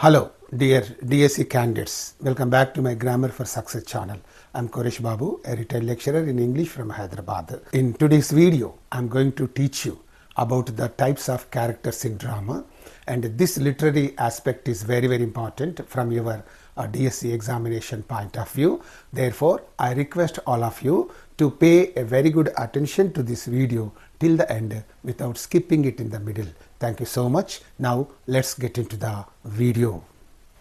Hello, dear DSC candidates. Welcome back to my Grammar for Success channel. I'm Koresh Babu, a retired lecturer in English from Hyderabad. In today's video, I'm going to teach you about the types of characters in drama, and this literary aspect is very important from your DSC examination point of view. Therefore, I request all of you to pay a very good attention to this video till the end without skipping it in the middle. Thank you so much. Now let's get into the video.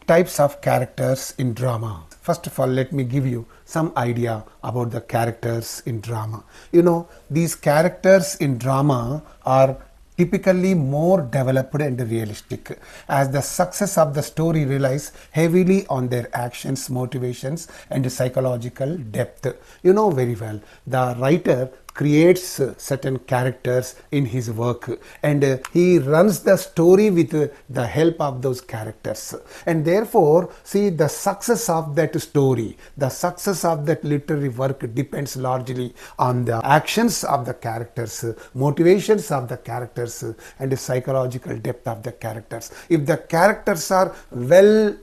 Types of characters in drama. First of all, let me give you some idea about the characters in drama. You know, these characters in drama are typically more developed and realistic, as the success of the story relies heavily on their actions, motivations and psychological depth. You know very well, the writer creates certain characters in his work, and he runs the story with the help of those characters, and therefore see the success of that story, the success of that literary work depends largely on the actions of the characters, motivations of the characters and the psychological depth of the characters. If the characters are well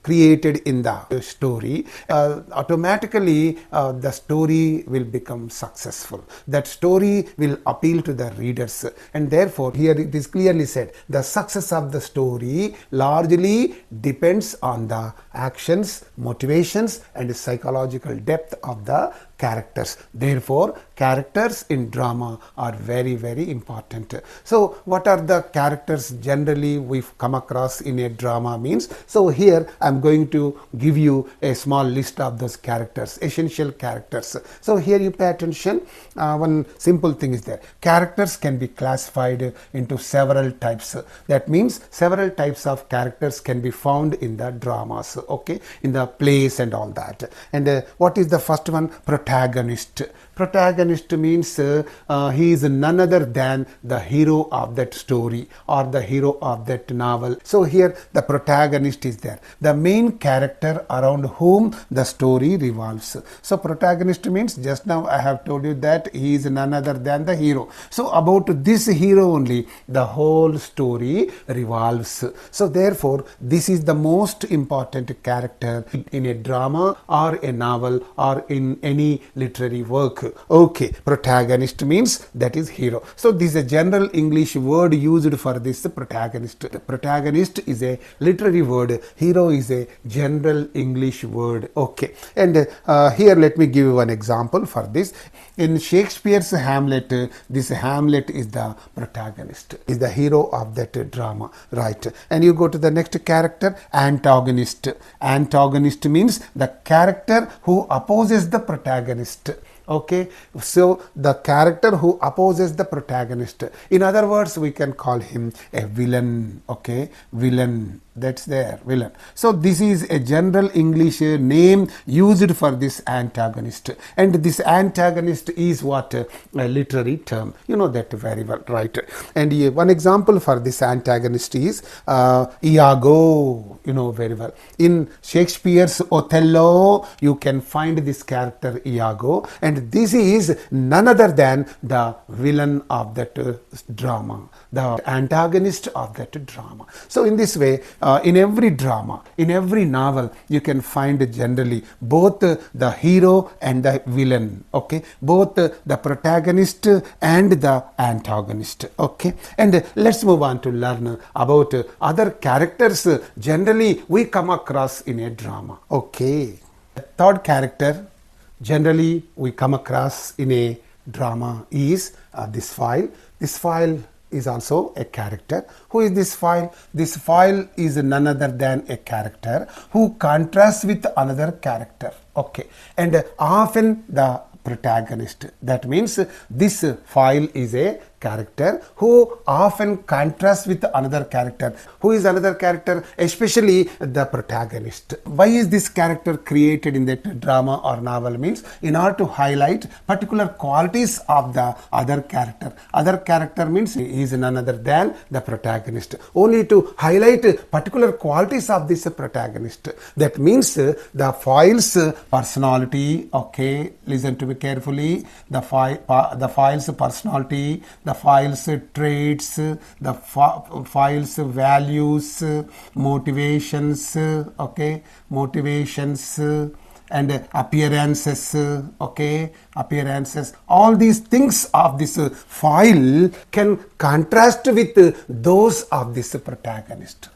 created in the story, automatically the story will become successful. That story will appeal to the readers, and therefore here it is clearly said the success of the story largely depends on the actions, motivations and psychological depth of the characters. Therefore, characters in drama are very important. So what are the characters generally we've come across in a drama means? So here I'm going to give you a small list of those characters, essential characters. So here you pay attention. One simple thing is there. Characters can be classified into several types. That means several types of characters can be found in the dramas, okay, in the plays and all that. And what is the first one? Protagonist. Protagonist means he is none other than the hero of that story or the hero of that novel. So here the protagonist is there, the main character around whom the story revolves. So protagonist means, just now I have told you that he is none other than the hero. So about this hero only the whole story revolves. So therefore this is the most important character in a drama or a novel or in any literary work. Okay, protagonist means that is hero. So this is a general English word used for this protagonist. Protagonist is a literary word, hero is a general English word. Okay, and here let me give you one example for this. In Shakespeare's Hamlet, this Hamlet is the protagonist, is the hero of that drama, right? And you go to the next character, antagonist. Antagonist means the character who opposes the protagonist. Okay, so the character who opposes the protagonist. In other words, we can call him a villain. Okay, villain. That's there, villain. So this is a general English name used for this antagonist, and this antagonist is what? A literary term. You know that very well, right? And one example for this antagonist is Iago. You know very well. In Shakespeare's Othello, you can find this character Iago, and this is none other than the villain of that drama, the antagonist of that drama. So in this way, in every drama, in every novel, you can find generally both the hero and the villain, okay, both the protagonist and the antagonist, okay. And let's move on to learn about other characters generally we come across in a drama, okay. The third character generally we come across in a drama is this file. This file is also a character. Who is this file? This file is none other than a character who contrasts with another character, okay, and often the protagonist. That means this file is a character who often contrasts with another character. Who is another character? Especially the protagonist. Why is this character created in that drama or novel? Means in order to highlight particular qualities of the other character. Other character means he is none other than the protagonist. Only to highlight particular qualities of this protagonist. That means the file's personality, okay, listen to me carefully, the file's personality, the the file's traits, the file's values, motivations, okay, motivations, and appearances, okay, appearances. All these things of this file can contrast with those of this protagonist.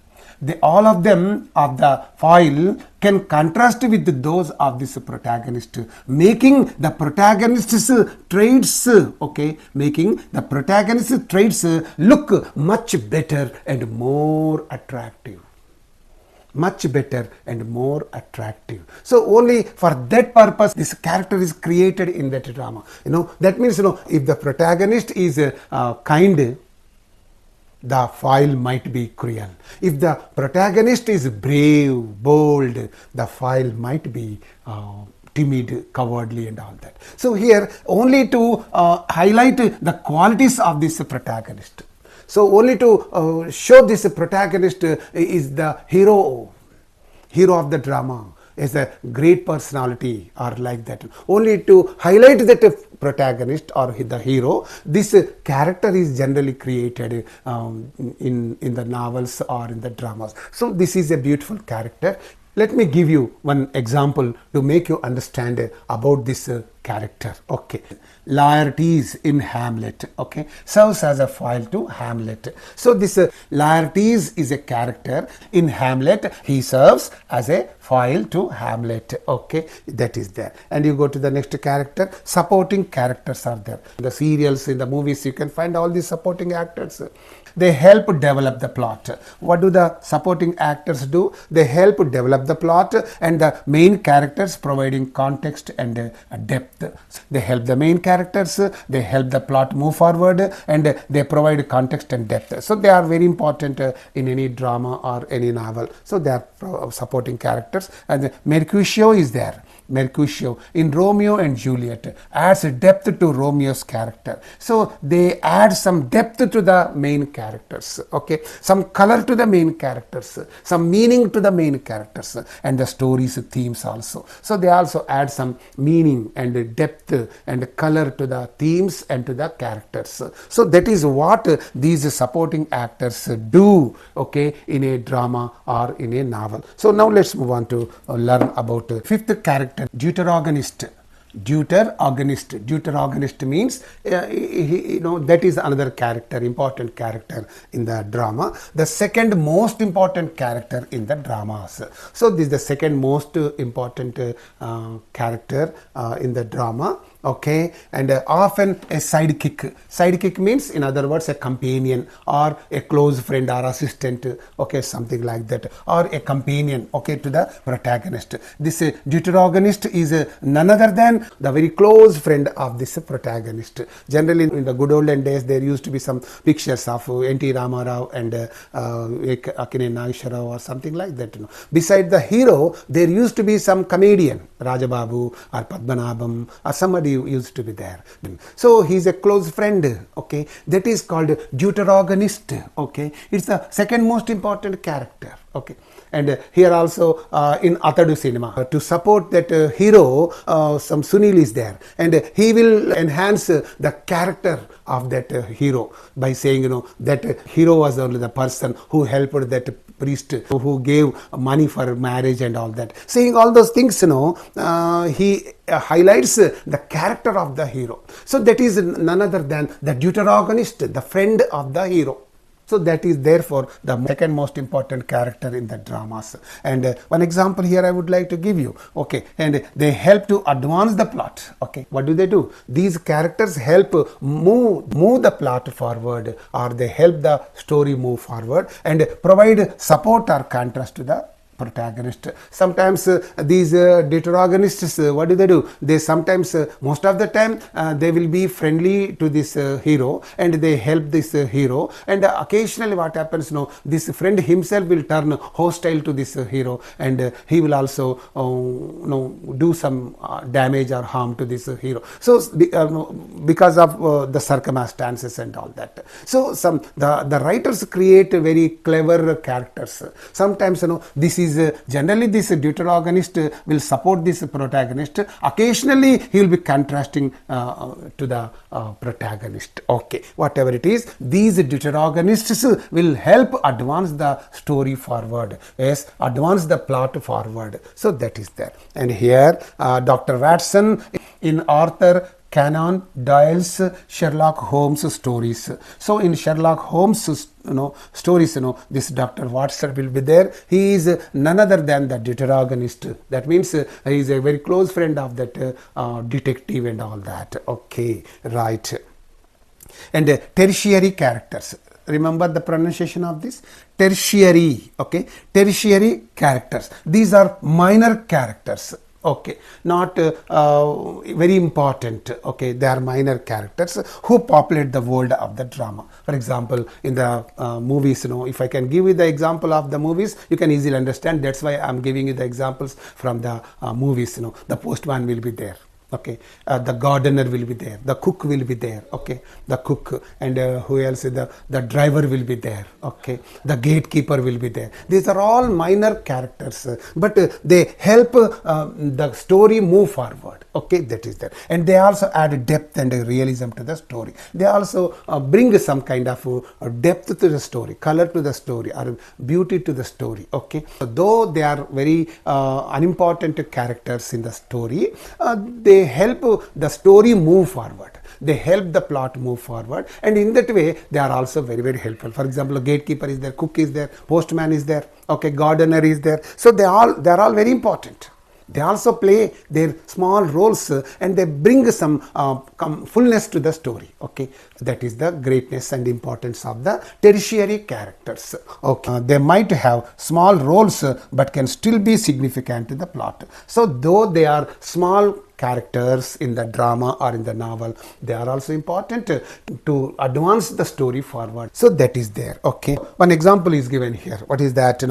All of them of the file can contrast with those of this protagonist, making the protagonist's traits, okay, making the protagonist's traits look much better and more attractive. Much better and more attractive. So only for that purpose this character is created in that drama. That means, if the protagonist is kind, the file might be cruel. If the protagonist is brave, bold, the file might be timid, cowardly, and all that. So here only to highlight the qualities of this protagonist. So only to show this protagonist is the hero of the drama, is a great personality or like that. Only to highlight that protagonist or the hero, this character is generally created in the novels or in the dramas. So this is a beautiful character. Let me give you one example to make you understand about this character. Okay, Laertes in Hamlet, okay, serves as a file to Hamlet. So this Laertes is a character in Hamlet. He serves as a file to Hamlet, okay, that is there. And you go to the next character. Supporting characters are there. In the serials, in the movies, you can find all these supporting actors. They help develop the plot. What do the supporting actors do? They help develop the plot, and the main characters providing context and depth. They help the main characters, they help the plot move forward, and they provide context and depth. So they are very important in any drama or any novel. So they are supporting characters. And Mercutio is there. Mercutio in Romeo and Juliet adds depth to Romeo's character. So they add some depth to the main characters, okay, some color to the main characters, some meaning to the main characters, and the story's themes also. So they also add some meaning and depth and color to the themes and to the characters. So that is what these supporting actors do, okay, in a drama or in a novel. So now let's move on to learn about fifth character, Deuteragonist. Deuteragonist means, that is another character, important character in the drama. The second most important character in the dramas. So this is the second most important character in the drama. Okay, and often a sidekick. Sidekick means, in other words, a companion or a close friend or assistant, okay, something like that, or a companion, okay, to the protagonist. This Deuteragonist is none other than the very close friend of this protagonist. Generally, in the good olden days, there used to be some pictures of N.T. Ramarao and Akine Nagesharao or something like that. Beside the hero, there used to be some comedian, Rajababu or Padmanabham or somebody used to be there. So he is a close friend, okay, that is called Deuteragonist, okay. It's the second most important character, okay. And here also in Athadu cinema, to support that hero, some Sunil is there, and he will enhance the character of that hero by saying, that hero was only the person who helped that priest, who gave money for marriage and all that. Saying all those things, he highlights the character of the hero. So that is none other than the Deuteragonist, the friend of the hero. So that is therefore the second most important character in the dramas. And one example here I would like to give you. Okay, and they help to advance the plot. Okay, what do? These characters help move the plot forward, or they help the story move forward and provide support or contrast to the protagonist. Sometimes these Deuteragonists, what do? They sometimes, most of the time, they will be friendly to this hero, and they help this hero, and occasionally what happens, this friend himself will turn hostile to this hero, and he will also do some damage or harm to this hero. So because of the circumstances and all that. So the writers create very clever characters. Sometimes this is generally this deuteragonist will support this protagonist. Occasionally he will be contrasting to the protagonist. Okay, whatever it is, these deuteragonists will help advance the story forward. Yes, advance the plot forward. So that is there. And here Dr. Watson in Arthur Conan Doyle's Sherlock Holmes stories. So in Sherlock Holmes stories, this Dr. Watson will be there. He is none other than the deuteragonist. That means he is a very close friend of that detective and all that. Okay, right. And tertiary characters. Remember the pronunciation of this? Tertiary. Okay, tertiary characters. These are minor characters. Okay, not very important. Okay, they are minor characters who populate the world of the drama. For example, in the movies, if I can give you the example of the movies, you can easily understand. That's why I'm giving you the examples from the movies. The postman will be there. Okay, the gardener will be there, the cook will be there. Okay, the cook, and who else? The driver will be there. Okay, the gatekeeper will be there. These are all minor characters, but they help the story move forward. Okay, that is there. And they also add depth and realism to the story. They also bring some kind of depth to the story, color to the story, or beauty to the story. Okay, so though they are very unimportant characters in the story, they help the story move forward. They help the plot move forward, and in that way they are also very, very helpful. For example, a gatekeeper is there, cook is there, postman is there, okay, gardener is there. So they are all very important. They also play their small roles and they bring some fullness to the story. Okay, that is the greatness and importance of the tertiary characters. Okay, they might have small roles but can still be significant in the plot. So though they are small characters in the drama or in the novel, they are also important to advance the story forward. So that is there. Okay, one example is given here. What is that?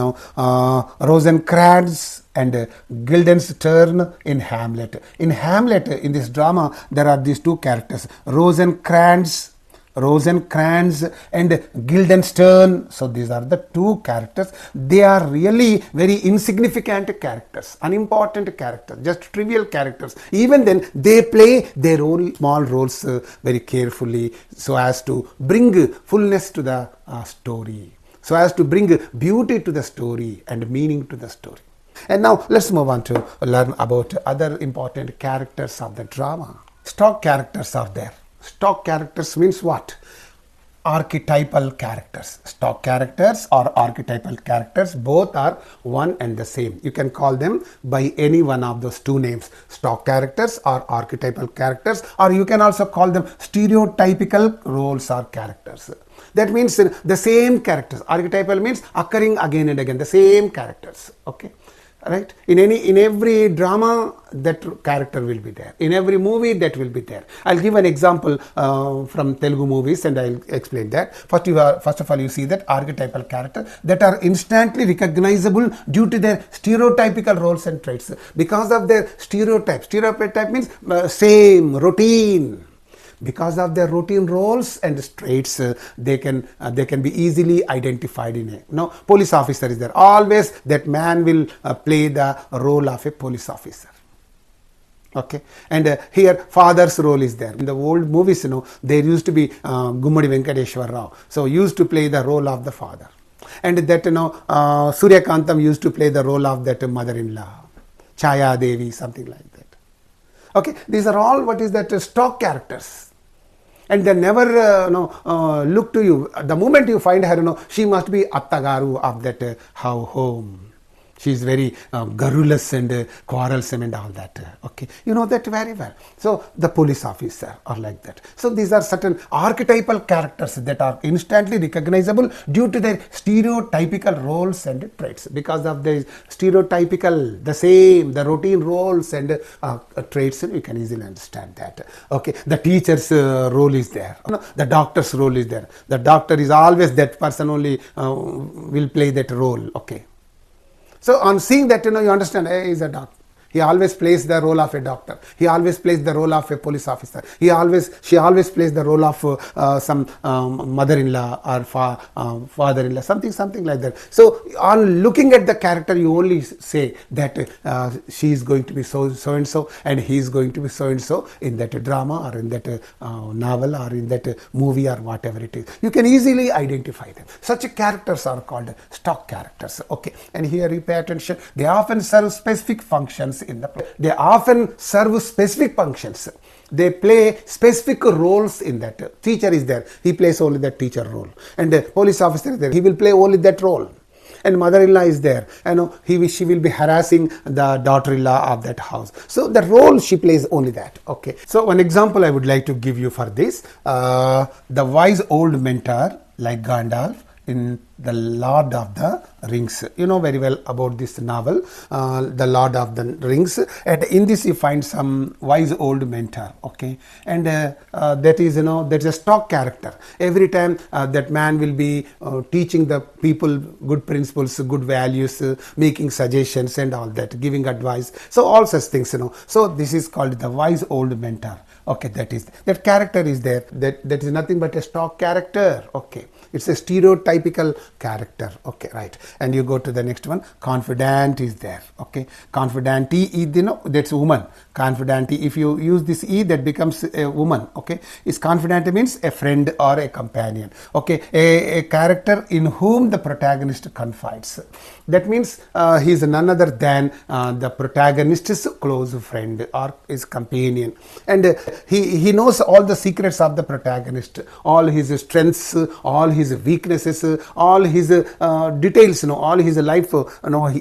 Rosencrantz and Guildenstern in Hamlet. In Hamlet, in this drama, there are these two characters, Rosencrantz and Guildenstern. So these are the two characters. They are really very insignificant characters, unimportant characters, just trivial characters. Even then, they play their own small roles very carefully, so as to bring fullness to the story, so as to bring beauty to the story and meaning to the story. And now let's move on to learn about other important characters of the drama. Stock characters are there. Stock characters means what? Archetypal characters. Stock characters or archetypal characters, both are one and the same. You can call them by any one of those two names, stock characters or archetypal characters, or you can also call them stereotypical roles or characters. That means the same characters. Archetypal means occurring again and again, the same characters. Okay, right? In every drama, that character will be there. In every movie, that will be there. I'll give an example from Telugu movies, and I'll explain that. First of all, you see that archetypal character that are instantly recognizable due to their stereotypical roles and traits. Because of their stereotype. Stereotype means same, routine. Because of their routine roles and traits, they can be easily identified in a police officer is there. Always that man will play the role of a police officer. Okay, and here father's role is there. In the old movies, there used to be Gummadi Venkateshwar Rao, so used to play the role of the father, and that Surya Kantam used to play the role of that mother-in-law, Chaya Devi, something like that. Okay, these are all what is that stock characters. And they never look to you. The moment you find her, she must be Attagaru of that home. She is very garrulous and quarrelsome and all that. Okay, you know that very well. So the police officer or like that. So these are certain archetypal characters that are instantly recognizable due to their stereotypical roles and traits. Because of the stereotypical, the routine roles and traits, you can easily understand that. Okay, the teacher's role is there. The doctor's role is there. The doctor is always that person only will play that role. Okay. So on seeing that, you understand, he He always plays the role of a doctor. He always plays the role of a police officer. She always plays the role of some mother-in-law or father-in-law, something like that. So on looking at the character, you only say that she is going to be so and so, and he is going to be so and so in that drama or in that novel or in that movie or whatever it is. You can easily identify them. Such characters are called stock characters. Okay, and here you pay attention. They often serve specific functions in the play. They often serve specific functions. They play specific roles in that. Teacher is there, he plays only that teacher role, and the police officer is there, he will play only that role. And mother-in-law is there, she will be harassing the daughter-in-law of that house. So the role she plays only that. Okay. So one example I would like to give you for this: the wise old mentor like Gandalf in the Lord of the Rings. You know very well about this novel, the Lord of the Rings. And in this you find some wise old mentor. Okay, and that is that's a stock character. Every time that man will be teaching the people good principles, good values, making suggestions and all that, giving advice. So all such things. So this is called the wise old mentor. Okay, that character is there. That is nothing but a stock character. Okay, it's a stereotypical character. Okay, right. And you go to the next one. Confidant is there. Okay, confidant is that's a woman. Confidant, if you use this e, that becomes a woman. Okay, is confidant means a friend or a companion. Okay, a character in whom the protagonist confides. That means he is none other than the protagonist's close friend or his companion, and he knows all the secrets of the protagonist, all his strengths, all his weaknesses, all his details, all his life.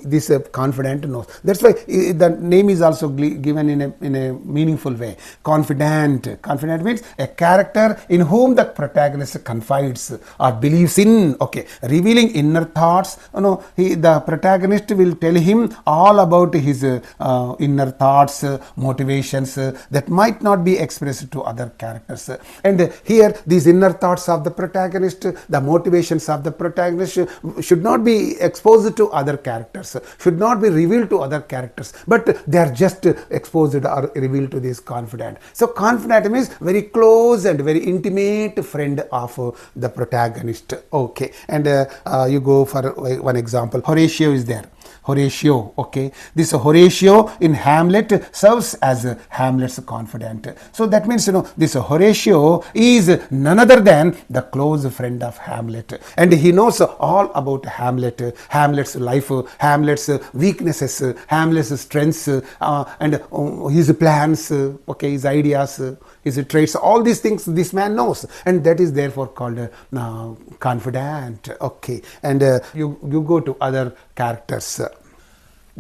This confidant knows. That's why the name is also given in a meaningful way. Confidant. Confidant means a character in whom the protagonist confides or believes in. Okay, revealing inner thoughts. The protagonist will tell him all about his inner thoughts, motivations that might not be expressed to other characters. And here these inner thoughts of the protagonist, the motivations of the protagonist should not be exposed to other characters, should not be revealed to other characters, but they are just exposed or revealed to this confidant. So confidant means very close and very intimate friend of the protagonist. Okay, and you go for one example. Horatio is there. Horatio. Okay, this Horatio in Hamlet serves as Hamlet's confidant. So that means this Horatio is none other than the close friend of Hamlet, and he knows all about Hamlet, Hamlet's life, Hamlet's weaknesses, Hamlet's strengths, and his plans, okay, his ideas, his traits. All these things this man knows, and that is therefore called confidant. Okay, and you go to other characters.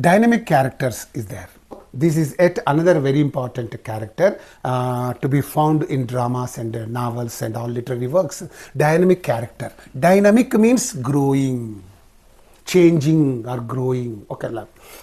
Dynamic characters is there. This is yet another very important character to be found in dramas and novels and all literary works. Dynamic character. Dynamic means growing, changing or growing. Okay,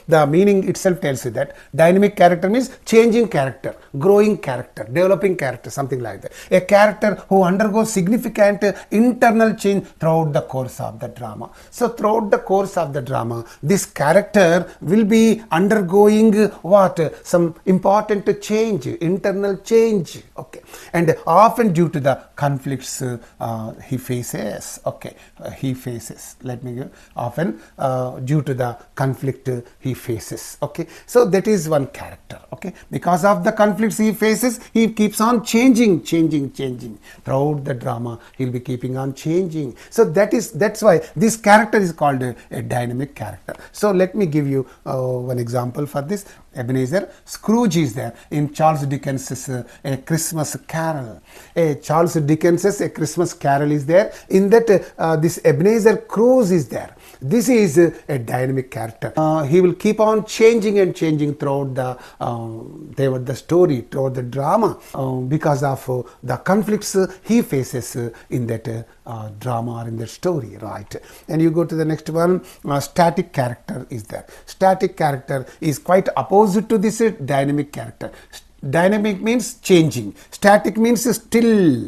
the meaning itself tells you that dynamic character means changing character, growing character, developing character, something like that. A character who undergoes significant internal change throughout the course of the drama. So throughout the course of the drama, this character will be undergoing what? Some important change, internal change. Okay, and often due to the conflicts he faces. Okay, he faces. Let me give. Often due to the conflict he faces. Okay, so that is one character. Okay, because of the conflicts he faces, he keeps on changing throughout the drama. He'll be keeping on changing. So that's why this character is called a dynamic character. So let me give you one example for this. Ebenezer Scrooge is there in Charles Dickens's A Christmas Carol. Charles Dickens's A Christmas Carol is there. In that this Ebenezer Scrooge is there. This is a dynamic character. He will keep on changing and changing throughout the story, throughout the drama, because of the conflicts he faces in that drama or in that story, right? And you go to the next one. Static character is there. Static character is quite opposite to this dynamic character. Dynamic means changing. Static means still.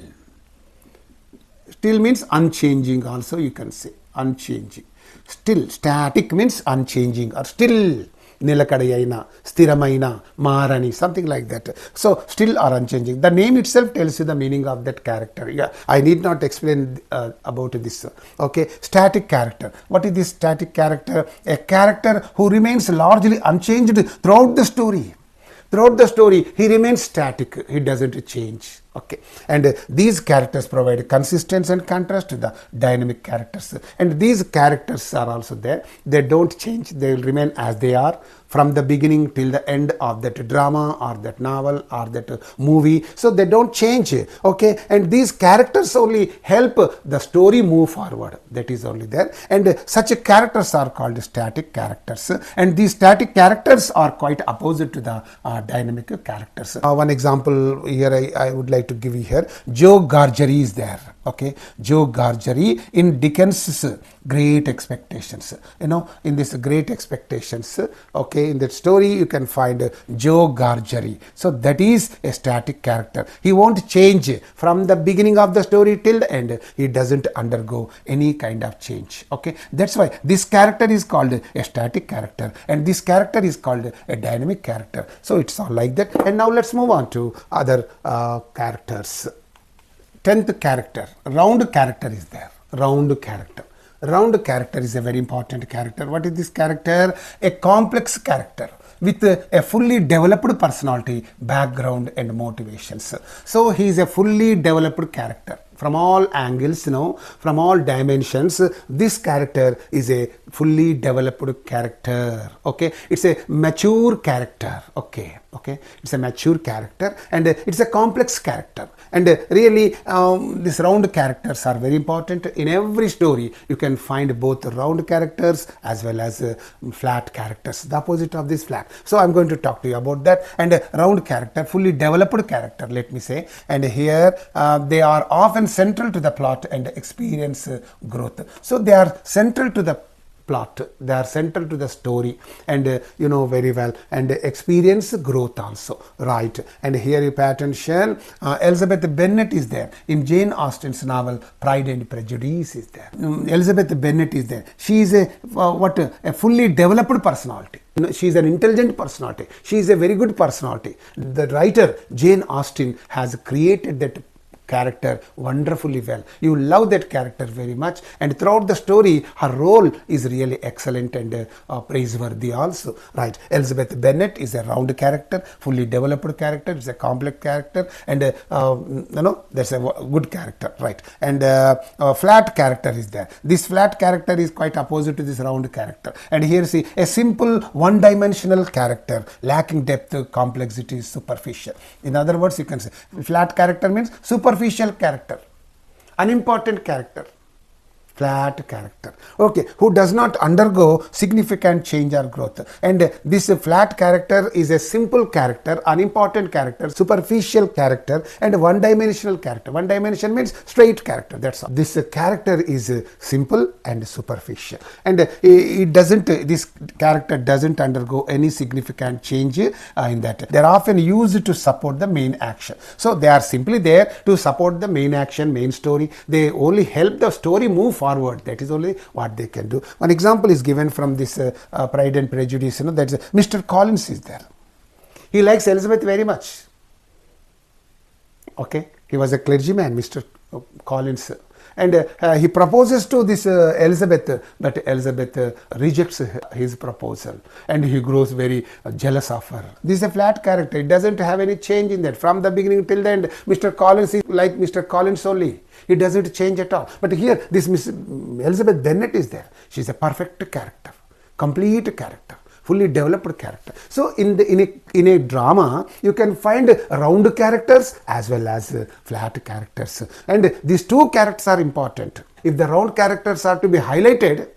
Still means unchanging also, you can say. Unchanging. Still. Static means unchanging or still. Nilakadayaina, Sthiramaina, Maharani, something like that. So still are unchanging. The name itself tells you the meaning of that character. Yeah, I need not explain about this. Okay, static character. What is this static character? A character who remains largely unchanged throughout the story. Throughout the story, he remains static. He doesn't change. Okay, and these characters provide consistency and contrast to the dynamic characters. And these characters are also there. They don't change. They will remain as they are from the beginning till the end of that drama or that novel or that movie. So they don't change. Okay, and these characters only help the story move forward. That is only there. And such characters are called static characters. And these static characters are quite opposite to the dynamic characters. One example here I would like to give you here. Joe Gargery is there. Okay, Joe Gargery in Dickens's Great Expectations. You know, in this Great Expectations, okay, in that story you can find Joe Gargery. So that is a static character. He won't change from the beginning of the story till the end. He doesn't undergo any kind of change. Okay, that's why this character is called a static character and this character is called a dynamic character. So it's all like that. And now let's move on to other characters. 10th character, round character is there. Round character. Round character is a very important character. What is this character? A complex character with a fully developed personality, background and motivations. So he is a fully developed character. From all angles, from all dimensions, this character is a fully developed character. Okay, it's a mature character. Okay, it's a mature character and it's a complex character. And really, these round characters are very important. In every story, you can find both round characters as well as flat characters, the opposite of this flat. So I'm going to talk to you about that. And round character, fully developed character, let me say. And here, they are often central to the plot and experience growth. So they are central to the plot, they are central to the story and you know very well, and experience growth also, right? And here you pay attention, Elizabeth Bennet is there in Jane Austen's novel Pride and Prejudice is there. Elizabeth Bennet is there. She is a fully developed personality. She is an intelligent personality. She is a very good personality. The writer Jane Austen has created that character wonderfully well. You love that character very much, and throughout the story her role is really excellent and praiseworthy also, right? Elizabeth Bennet is a round character, fully developed character, it's a complex character, and that's a good character, right? And a flat character is there. This flat character is quite opposite to this round character. And here see a simple one-dimensional character, lacking depth, complexity, superficial. In other words, you can say flat character means superficial character, unimportant character, flat character, okay, who does not undergo significant change or growth. And this flat character is a simple character, unimportant character, superficial character, and one-dimensional character. One dimension means straight character, that's all. This character is simple and superficial, and this character doesn't undergo any significant change in that. They are often used to support the main action. So they are simply there to support the main action, main story. They only help the story move forward. That is only what they can do. One example is given from this Pride and Prejudice. That is Mr. Collins is there. He likes Elizabeth very much. Okay, he was a clergyman, Mr. Collins, and he proposes to this Elizabeth, but Elizabeth rejects his proposal, and he grows very jealous of her. This is a flat character. It doesn't have any change in that. From the beginning till the end, Mr. Collins is like Mr. Collins only. He doesn't change at all. But here, this Miss Elizabeth Bennet is there. She is a perfect character, complete character, fully developed character. So in a drama, you can find round characters as well as flat characters. And these two characters are important. If the round characters are to be highlighted,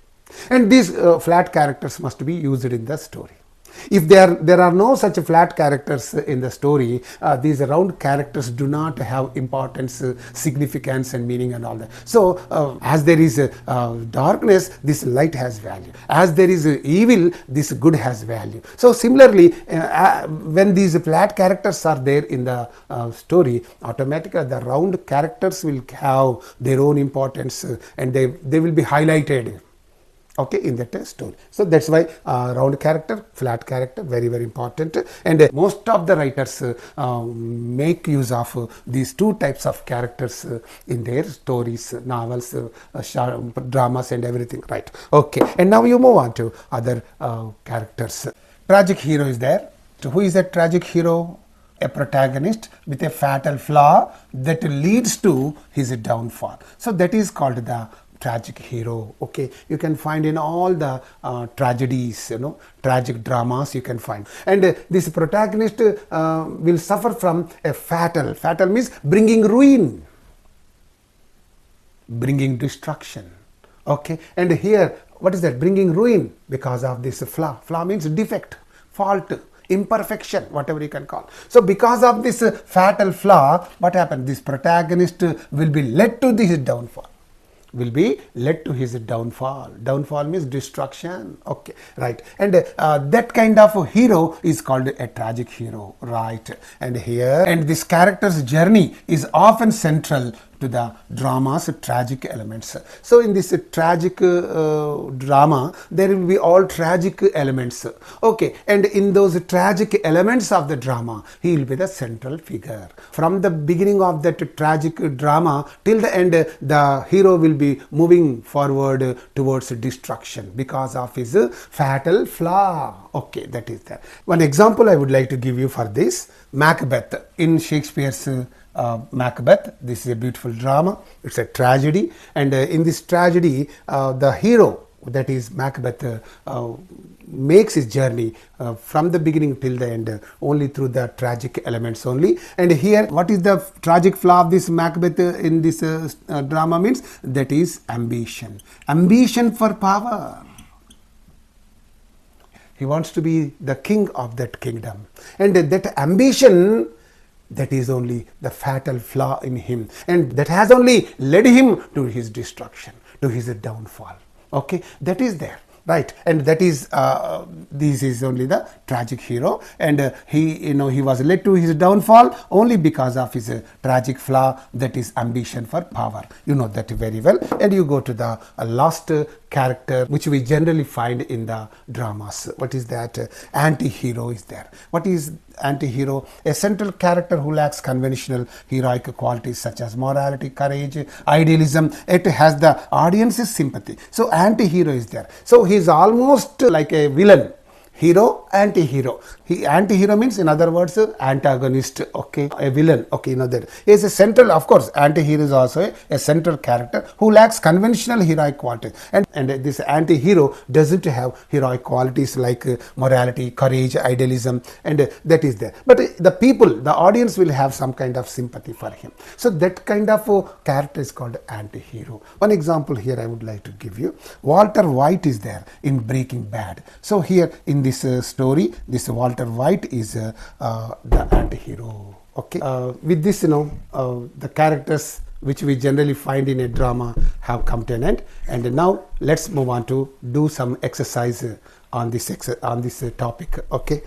and these flat characters must be used in the story. If there are no such flat characters in the story, these round characters do not have importance, significance and meaning and all that. So as there is darkness, this light has value. As there is evil, this good has value. So similarly, when these flat characters are there in the story, automatically the round characters will have their own importance and they will be highlighted. okay, in that story. So that's why round character, flat character, very important. And most of the writers make use of these two types of characters in their stories, novels, dramas and everything, right? Okay, and now you move on to other characters. Tragic hero is there. So who is that tragic hero? A protagonist with a fatal flaw that leads to his downfall. So that is called the tragic hero. Okay, you can find in all the tragedies, tragic dramas you can find. And this protagonist will suffer from a fatal means bringing ruin, bringing destruction. Okay, and here what is that? Bringing ruin because of this flaw means defect, fault, imperfection, whatever you can call. So because of this fatal flaw, what happened? This protagonist will be led to his downfall. Downfall means destruction. Okay, right. And that kind of a hero is called a tragic hero, right? And this character's journey is often central to the drama's tragic elements. So in this tragic drama, there will be all tragic elements. Okay, and in those tragic elements of the drama, he will be the central figure. From the beginning of that tragic drama till the end, the hero will be moving forward towards destruction because of his fatal flaw. Okay, that is there. One example I would like to give you for this: Macbeth. In Shakespeare's Macbeth, this is a beautiful drama. It's a tragedy, and in this tragedy, the hero, that is Macbeth, makes his journey from the beginning till the end only through the tragic elements only. And here, what is the tragic flaw of this Macbeth in this drama means? That is ambition for power. He wants to be the king of that kingdom, and that ambition, that is only the fatal flaw in him, and that has only led him to his destruction, to his downfall. Okay, that is there, right? And that is this is only the tragic hero, and he was led to his downfall only because of his tragic flaw, that is ambition for power. You know that very well. And you go to the last character which we generally find in the dramas. What is that? Anti-hero is there. What is anti-hero? A central character who lacks conventional heroic qualities such as morality, courage, idealism. It has the audience's sympathy. So anti-hero is there. So he is almost like a villain. Hero, anti-hero. Anti-hero means, in other words, antagonist. Okay, a villain. Okay, you know that. He is a central, of course, anti-hero is also a central character who lacks conventional heroic qualities. And this anti-hero doesn't have heroic qualities like morality, courage, idealism, and that is there. But the people, the audience will have some kind of sympathy for him. So that kind of character is called anti-hero. One example here I would like to give you. Walter White is there in Breaking Bad. So here in this story, this Walter White is the anti-hero. Okay, with this, the characters which we generally find in a drama have come to an end, and now let's move on to do some exercise on this topic. Okay,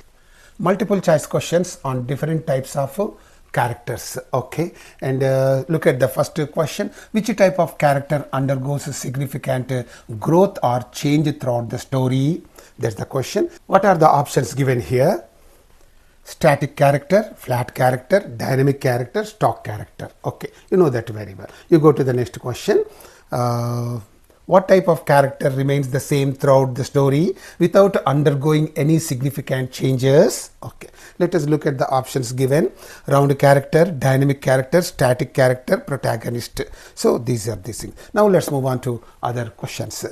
multiple choice questions on different types of characters. Okay, and look at the first question. Which type of character undergoes significant growth or change throughout the story? That's the question. What are the options given here? Static character, flat character, dynamic character, stock character. Okay, you know that very well. You go to the next question. What type of character remains the same throughout the story without undergoing any significant changes? Okay, let us look at the options given. Round character, dynamic character, static character, protagonist. So these are the things. Now let's move on to other questions.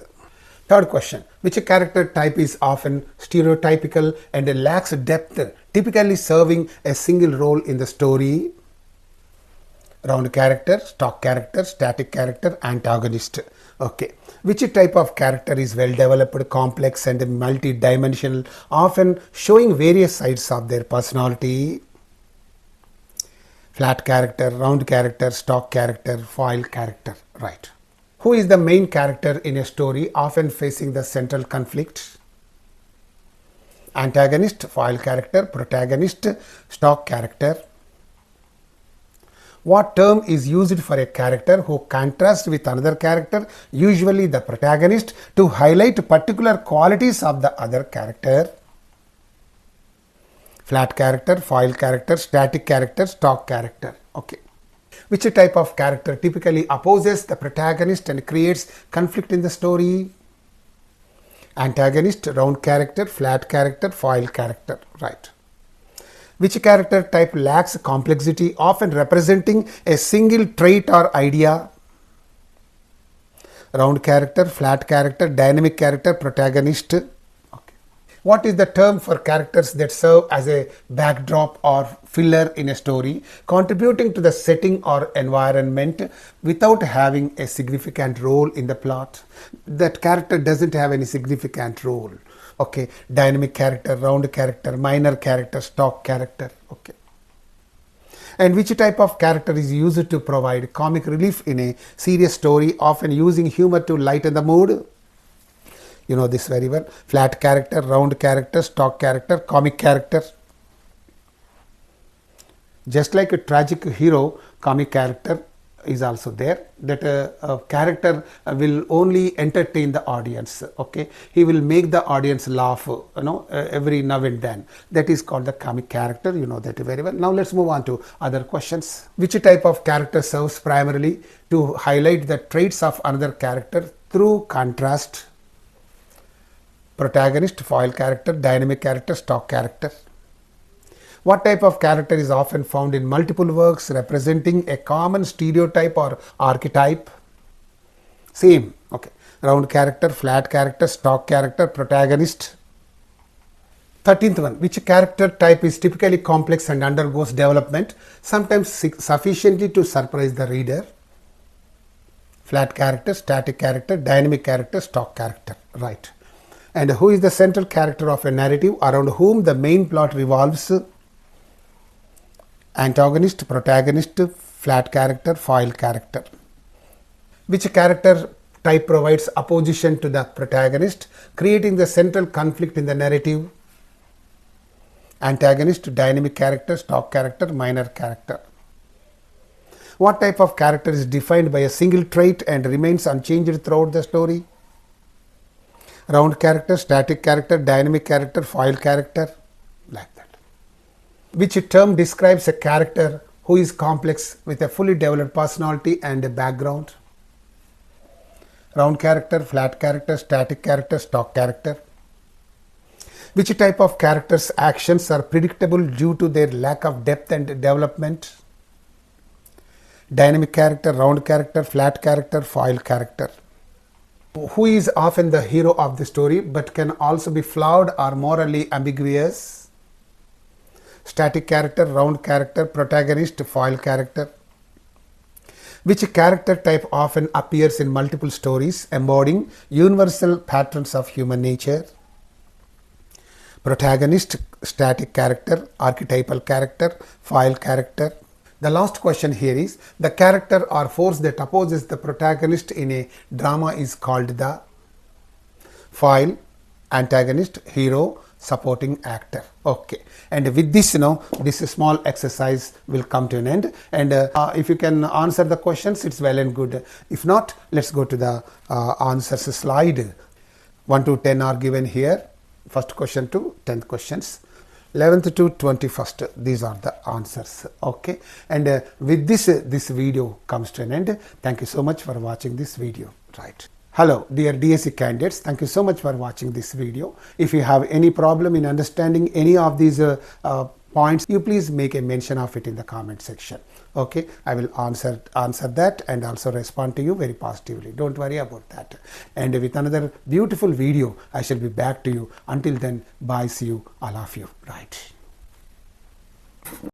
Third question. Which character type is often stereotypical and lacks depth, typically serving a single role in the story? Round character, stock character, static character, antagonist. Okay. Which type of character is well developed, complex and multi-dimensional, often showing various sides of their personality? Flat character, round character, stock character, foil character. Right. Who is the main character in a story, often facing the central conflict? Antagonist, foil character, protagonist, stock character. What term is used for a character who contrasts with another character, usually the protagonist, to highlight particular qualities of the other character? Flat character, foil character, static character, stock character. Okay. Which type of character typically opposes the protagonist and creates conflict in the story? Antagonist, round character, flat character, foil character. Right. Which character type lacks complexity, often representing a single trait or idea? Round character, flat character, dynamic character, protagonist. Okay. What is the term for characters that serve as a backdrop or filler in a story, contributing to the setting or environment without having a significant role in the plot? That character doesn't have any significant role. Okay, dynamic character, round character, minor character, stock character. Okay. And which type of character is used to provide comic relief in a serious story, often using humor to lighten the mood? You know this very well. Flat character, round character, stock character, comic character. Just like a tragic hero, comic character is also there. That a character will only entertain the audience. Okay, he will make the audience laugh, every now and then. That is called the comic character. You know that very well. Now let's move on to other questions. Which type of character serves primarily to highlight the traits of another character through contrast? Protagonist, foil character, dynamic character, stock character. What type of character is often found in multiple works representing a common stereotype or archetype? Same. Okay. Round character, flat character, stock character, protagonist. 13th one. Which character type is typically complex and undergoes development, sometimes sufficiently to surprise the reader? Flat character, static character, dynamic character, stock character. Right. And who is the central character of a narrative around whom the main plot revolves? Antagonist, protagonist, flat character, foil character. Which character type provides opposition to the protagonist, creating the central conflict in the narrative? Antagonist, dynamic character, stock character, minor character. What type of character is defined by a single trait and remains unchanged throughout the story? Round character, static character, dynamic character, foil character. Like that. Which term describes a character who is complex with a fully developed personality and a background? Round character, flat character, static character, stock character. Which type of characters' actions are predictable due to their lack of depth and development? Dynamic character, round character, flat character, foil character. Who is often the hero of the story but can also be flawed or morally ambiguous? Static character, round character, protagonist, foil character. Which character type often appears in multiple stories, embodying universal patterns of human nature? Protagonist, static character, archetypal character, foil character. The last question here is, the character or force that opposes the protagonist in a drama is called the foil, antagonist, hero, supporting actor. Okay, and with this, this small exercise will come to an end, and if you can answer the questions, it's well and good. If not, let's go to the answers slide. 1 to 10 are given here, first question to 10th questions. 11th to 21st, these are the answers. Okay, and with this video comes to an end. Thank you so much for watching this video. Right. Hello dear DSC candidates, thank you so much for watching this video. If you have any problem in understanding any of these points, you please make a mention of it in the comment section. Okay, I will answer that and also respond to you very positively. Don't worry about that. And with another beautiful video, I shall be back to you. Until then, bye, see you, all of you. Right.